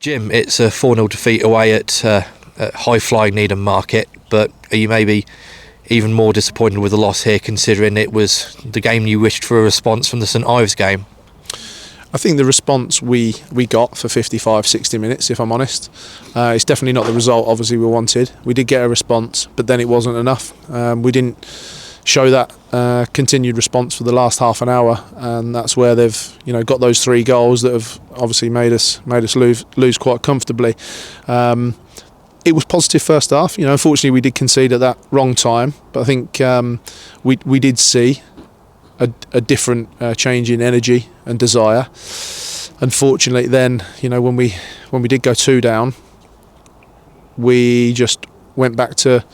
Jim, it's a 4-0 defeat away at high-flying Needham Market, but are you maybe even more disappointed with the loss here, considering it was the game you wished for a response from the St Ives game? I think the response we got for 55, 60 minutes, if I'm honest, it's definitely not the result obviously we wanted. We did get a response, but then it wasn't enough. We didn't show that continued response for the last half an hour, and that's where they've got those 3 goals that have obviously made us lose quite comfortably. It was positive first half. Unfortunately we did concede at that wrong time, but I think we did see a different change in energy and desire. Unfortunately, then when we did go 2 down, we just went back to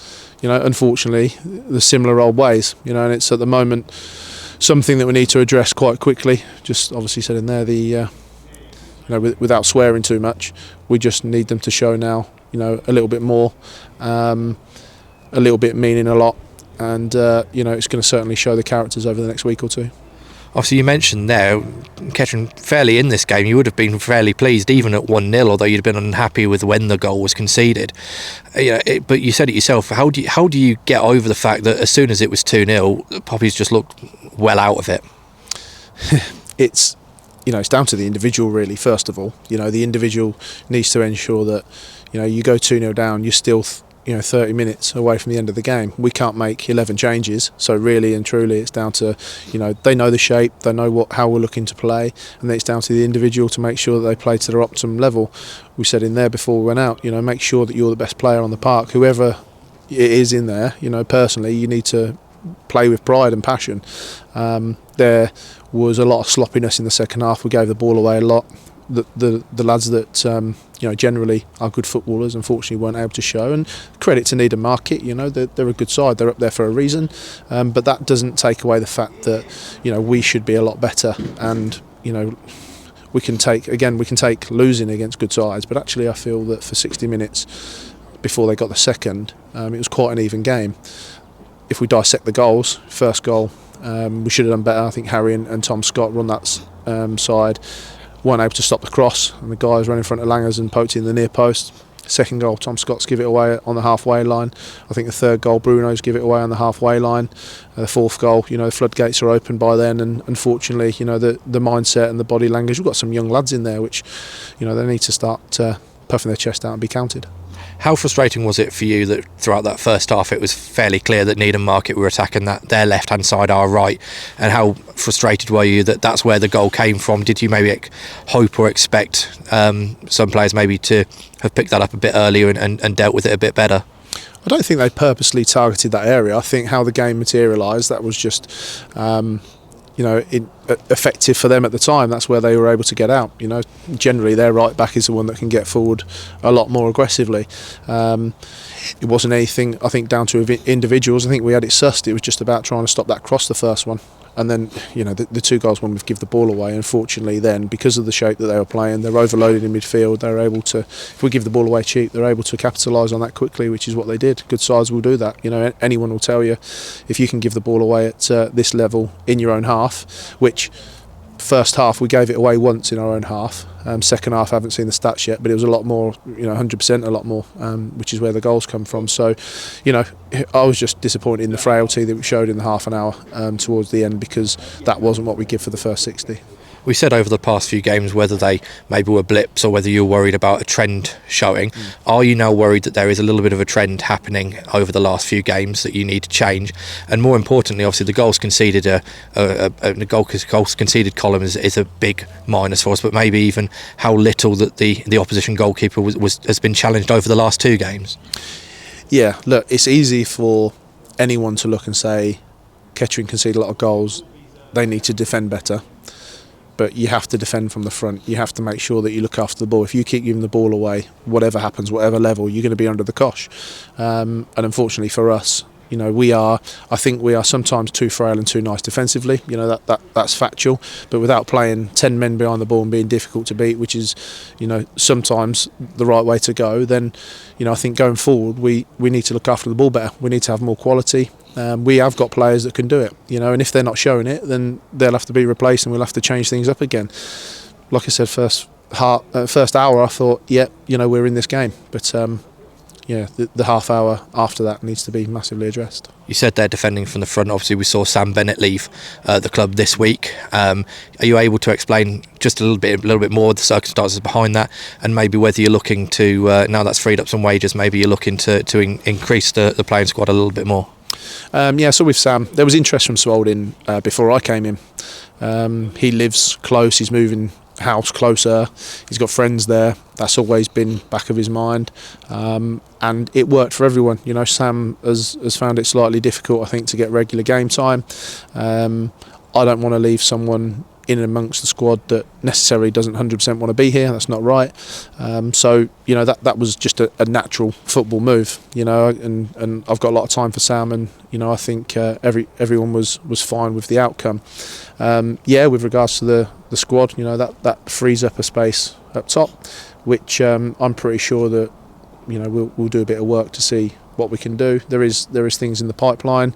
unfortunately the similar old ways. And it's at the moment something that we need to address quite quickly. Just obviously said in there without swearing too much, we just need them to show now a little bit more, a little bit meaning a lot. And it's going to certainly show the characters over the next week or 2. Obviously, you mentioned there Kettering fairly in this game. You would have been fairly pleased even at 1-0, although you'd have been unhappy with when the goal was conceded. But you said it yourself. How do you get over the fact that as soon as it was 2-0, Poppies just looked well out of it? It's down to the individual really. First of all, the individual needs to ensure that you go 2-0 down, you're still 30 minutes away from the end of the game. We can't make 11 changes, so really and truly it's down to they know the shape, they know how we're looking to play, and then it's down to the individual to make sure that they play to their optimum level. We said in there before we went out, make sure that you're the best player on the park, whoever it is in there. Personally you need to play with pride and passion. There was a lot of sloppiness in the second half. We gave the ball away a lot. The lads that generally are good footballers unfortunately weren't able to show, and credit to Needham Market, they're a good side, they're up there for a reason, but that doesn't take away the fact that we should be a lot better, and we can take losing against good sides, but actually I feel that for 60 minutes before they got the second, it was quite an even game. If we dissect the goals, first goal, we should have done better. I think Harry and Tom Scott run that side, weren't able to stop the cross, and the guys ran in front of Langers and poked it in the near post. Second goal, Tom Scott's give it away on the halfway line. I think the third goal, Bruno's give it away on the halfway line. The fourth goal, the floodgates are open by then, and unfortunately, the mindset and the body language. We've got some young lads in there which, they need to start puffing their chest out and be counted. How frustrating was it for you that throughout that first half it was fairly clear that Needham Market were attacking their left-hand side, our right, and how frustrated were you that that's where the goal came from? Did you maybe hope or expect some players maybe to have picked that up a bit earlier and dealt with it a bit better? I don't think they purposely targeted that area. I think how the game materialised, that was just effective for them at the time. That's where they were able to get out. Generally their right back is the one that can get forward a lot more aggressively. It wasn't anything I think down to individuals. I think we had it sussed. It was just about trying to stop that cross, the first one. And then, the 2 goals when we give the ball away, unfortunately then, because of the shape that they were playing, they're overloaded in midfield, they're able to, if we give the ball away cheap, they're able to capitalise on that quickly, which is what they did. Good sides will do that. Anyone will tell you, if you can give the ball away at this level in your own half, which first half we gave it away once in our own half. Second half I haven't seen the stats yet, but it was a lot more, 100% a lot more, which is where the goals come from. So, I was just disappointed in the frailty that we showed in the half an hour towards the end, because that wasn't what we give for the first 60. We said over the past few games whether they maybe were blips or whether you were worried about a trend showing. Are you now worried that there is a little bit of a trend happening over the last few games that you need to change? And more importantly, obviously the goals conceded, goals conceded column is a big minus for us, but maybe even how little that the opposition goalkeeper has been challenged over the last 2 games. Yeah, look, it's easy for anyone to look and say Kettering concede a lot of goals, they need to defend better. But you have to defend from the front. You have to make sure that you look after the ball. If you keep giving the ball away, whatever happens, whatever level, you're going to be under the cosh. And unfortunately for us, I think we are sometimes too frail and too nice defensively. That's factual. But without playing 10 men behind the ball and being difficult to beat, which is, sometimes the right way to go, then, I think going forward we need to look after the ball better. We need to have more quality. We have got players that can do it, and if they're not showing it, then they'll have to be replaced and we'll have to change things up again. Like I said, first first hour I thought, yeah, we're in this game, but the half hour after that needs to be massively addressed. You said they're defending from the front. Obviously, we saw Sam Bennett leave the club this week. Are you able to explain just a little bit more the circumstances behind that, and maybe whether you're looking to now that's freed up some wages, maybe you're looking to increase the playing squad a little bit more? So with Sam, there was interest from Spalding before I came in. He lives close. He's moving house closer. He's got friends there. That's always been back of his mind, and it worked for everyone. Sam has found it slightly difficult, I think, to get regular game time. I don't want to leave someone in and amongst the squad that necessarily doesn't 100% want to be here. That's not right. So that was just a natural football move. And I've got a lot of time for Sam, and I think everyone was fine with the outcome. With regards to the squad, that frees up a space up top, which I'm pretty sure that we'll do a bit of work to see what we can do. There is things in the pipeline.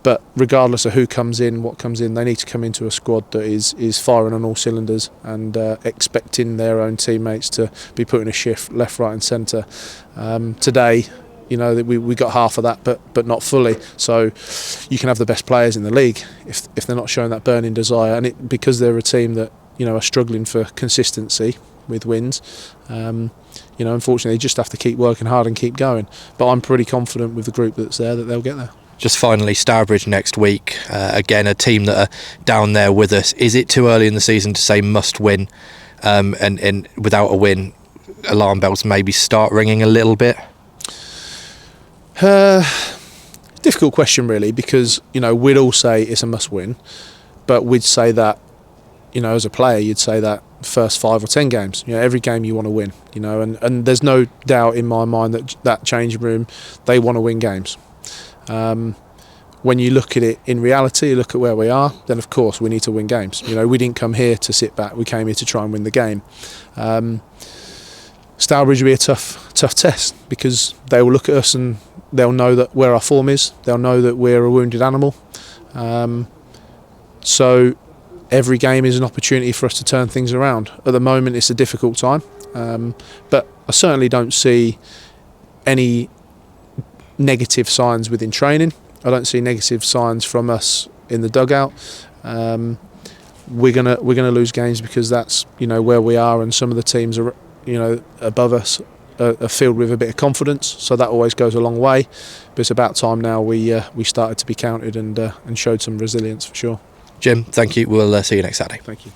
But regardless of who comes in, what comes in, they need to come into a squad that is firing on all cylinders and expecting their own teammates to be putting a shift left, right and centre. Today, we got half of that, but not fully. So you can have the best players in the league if they're not showing that burning desire. And because they're a team that are struggling for consistency with wins, unfortunately you just have to keep working hard and keep going. But I'm pretty confident with the group that's there that they'll get there. Just finally, Stourbridge next week, again a team that are down there with us. Is it too early in the season to say must win, and without a win alarm bells maybe start ringing a little bit? Difficult question really, because we'd all say it's a must win, but we'd say that as a player you'd say that first 5 or 10 games, every game you want to win, and there's no doubt in my mind that changing room, they want to win games. When you look at it in reality, look at where we are, then of course we need to win games. We didn't come here to sit back, we came here to try and win the game. Stourbridge will be a tough test, because they will look at us and they'll know that where our form is, they'll know that we're a wounded animal. So every game is an opportunity for us to turn things around. At the moment it's a difficult time, but I certainly don't see any negative signs within training. I don't see negative signs from us in the dugout. We're gonna lose games because that's where we are, and some of the teams are above us are filled with a bit of confidence, so that always goes a long way. But it's about time now we started to be counted and showed some resilience for sure. Jim, thank you. We'll see you next Saturday. Thank you.